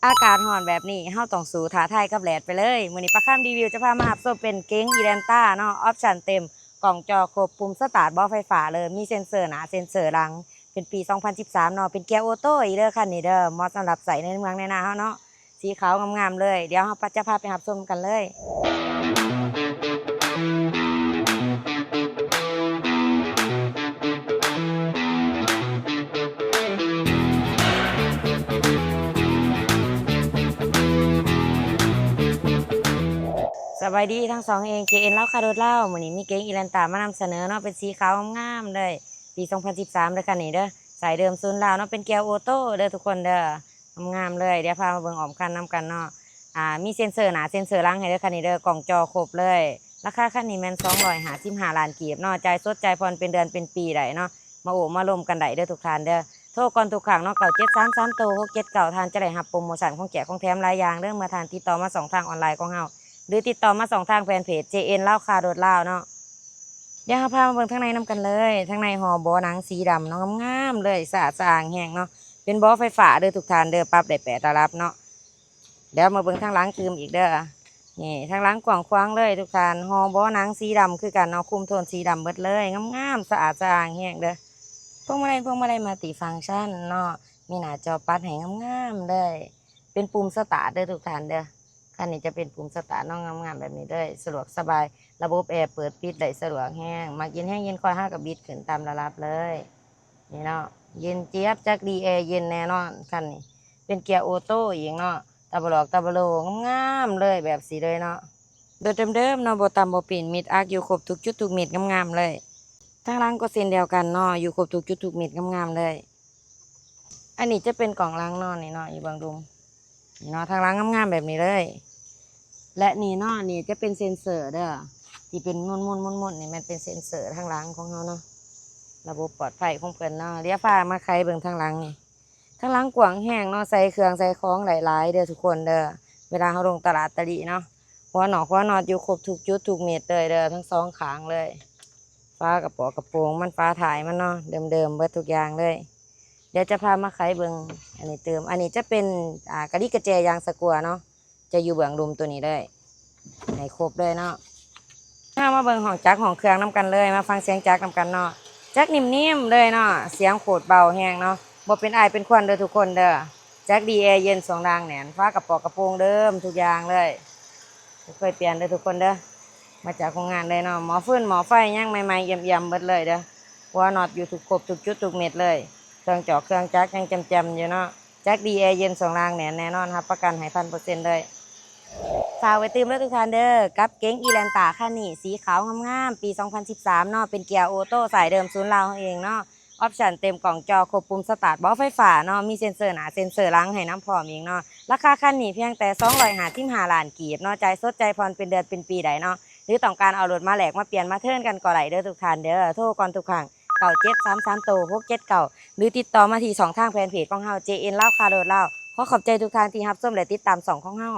อากาศร้อนแบบนี้เฮาต้องสู้ท้าทายกับแดดไปเลยมื้อนี้ปะค่ำรีวิวจะพามาหับชมเป็นเก๋งอีแลนต้าเนาะออปชั่นเต็มกล่องจอครบปุ่มสตาร์ทบ่ไฟฟ้าเลยมีเซ็นเซอร์หน้าเซ็นเซอร์หลังเป็นปี2013เนาะเป็นเกียร์ออโต้อีเด้อคันนี้เด้อเหมาะสำหรับใส่ในเมืองในนาเฮาเนาะสีขาวงามๆเลยเดี๋ยวเฮาจะพาไปหับชมกันเลยสบายดีทั้งสองเอง JN เล่าคาโดดเล่ามื้อนี้มีเก๋งอีแลนต้ามานำเสนอเนาะเป็นสีขาวงามๆเลยปี2013เด้อคันนี้เด้อสายเดิมศูนย์ลาวเนาะเป็นเกียร์ออโต้เด้อทุกคนเด้องามๆเลยเดี๋ยวพามาเบิ่งออมคันนำกันเนาะมีเซ็นเซอร์หน้าเซ็นเซอร์หลังให้เด้อคันนี้เด้อกล่องจอครบเลยราคาคันนี้แม่น255ล้านกีบเนาะจ่ายสดจ่ายผ่อนเป็นเดือนเป็นปีได้เนาะมาโอ้มาร่วมกันได้เด้อทุกท่านเด้อโทรก่อนทุกครั้งเนาะ9733โต679ทานจะได้รับโปรโมชั่นของแจกของแถมหลายอย่างเด้อเมื่อทานติดต่อมา2ทางออนไลน์ของเฮาหรือติดต่อมา2ทางแฟนเพจ JN เล่าคาโดดเล่าเนาะเดี๋ยวเราพามาเบิ่งข้างในน้ำกันเลยข้างในห่อบ่อหนังสีดำเนาะงามๆเลยสะอาดสะอาดแห้งเนาะเป็นบ่อไฟฟ้าเด้อทุกท่านเด้อปรับได้8ระดับเนาะเดี๋ยวมาเบิ่งทางหลังคืมอีกเด้อนี่ทางหลังกว้างขวางเลยทุกท่านห่อบ่อหนังสีดำคือกันเนาะคุมโทนสีดำเบิดเลยงามๆสะอาดสะอาดแห้งเด้อพวงมาลัยมัลติฟังก์ชันเนาะมีหน้าจอปัดให้งามๆเลยเป็นปุ่มสตาร์ทเด้อทุกท่านเด้อ คันนี้จะเป็นปุ่มสตาร์ทน้องงามๆแบบนี้เลยสะดวกสบายระบบแอร์เปิดปิดได้สะดวกแห้งมากินแห้งเย็นคอยห้ากับบิดขึ้นตามระดับเลยนี่เนาะเย็นเจี๊ยบจักดีแอร์เย็นแน่นอนคันนี้เป็นเกียร์ออโต้อีกเนาะตาบลอกตาบโลงามๆเลยแบบสีเลยเนาะโดยเดิมๆเนาะบ่ต่ำบ่ปิ่นมิดอาร์คอยู่ครบทุกจุดทุกมิดงามๆเลยทางหลังก็เส้นเดียวกันเนาะอยู่ครบทุกจุดทุกมิดงามๆเลยอันนี้จะเป็นกล่องล้างเนาะนี่เนาะอยู่บางดุมนี่เนาะทางหลังงามๆแบบนี้เลย และนี่เนาะนี่จะเป็นเซ็นเซอร์เด้อที่เป็นมุนนี่มันเป็นเซ็นเซอร์ทางหลังของเขาเนาะระบบปลอดภัยของเพิ่นเนาะเดี๋ยวพามาไขเบิ่งทางหลังนี่ทางหลังกว้างแห้งเนาะใส่เครื่องใส่ของหลายๆเด้อทุกคนเด้อเวลาเขาลงตลาดตะลิเนาะหัวหนอดอยู่ครบทุกจุดทุกเม็ดเลยเด้อทั้งสองข้างเลยฟ้ากระป๋อกระโปรงมันฟ้าถ่ายมันเนาะเดิมเบิดทุกอย่างเลยเดี๋ยวจะพามาไขเบิ่งอันนี้เติมอันนี้จะเป็นกระดิกกระเจยางสกัวเนาะจะอยู่เบื้องลุมตัวนี้เลยให้ครบเลยเนาะถ้ามาเบิ่งห้องจักรห้องเครื่องน้ากันเลยมาฟังเสียงจักรน้ากันเนาะจักรนิ่มๆเลยเนาะเสียงโคตรเบาแฮงเนาะบ่เป็นไอเป็นควันเด้อทุกคนเด้อจักรดีแอร์เย็นสองรางแหนนฟ้ากระป๋อกกระโปรงเดิมทุกอย่างเลยเคยเปลี่ยนเด้อทุกคนเด้อมาจากโรงงานเลยเนาะหมอฟืนหมอไฟย่างใหม่ๆเยี่ยมๆเบิดเลยเด้อหัวน็อตอยู่ทุกครบทุกจุดทุกเม็ดเลยเครื่องจอกเครื่องจักรยังจำๆอยู่เนาะจักรดีแอร์เย็นสองรางแหนนแน่นอนครับประกันให้1,000%เลยฝากไว้ตื่มแล้วทุกท่านเด้อกับเก๋งอีแลนต้าคันนี้สีขาวงามๆปี2013เนาะเป็นเกียร์ออโต้สายเดิมศูนย์ลาวเองเนาะออปชั่นเต็มกล่องจอครบปุ่มสตาร์ทบ่ไฟฟ้าเนาะมีเซ็นเซอร์หน้าเซ็นเซอร์หลังให้น้ำพร้อมเองเนาะราคาคันนี้เพียงแต่255ล้านกีบเนาะจ่ายสดจ่ายผ่อนเป็นเดือนเป็นปีได้เนาะหรือต้องการเอารถมาแลกมาเปลี่ยนมาเทิร์นกันก็ได้เด้อทุกท่านเด้อโทรก่อนทุกครั้ง9733โต679หรือติดต่อมาที่2ทางแฟนเพจของเฮา JN เล่าคาโดดเล่าขอขอบใจทุกท่านที่รับชมและติดตาม2ของเฮา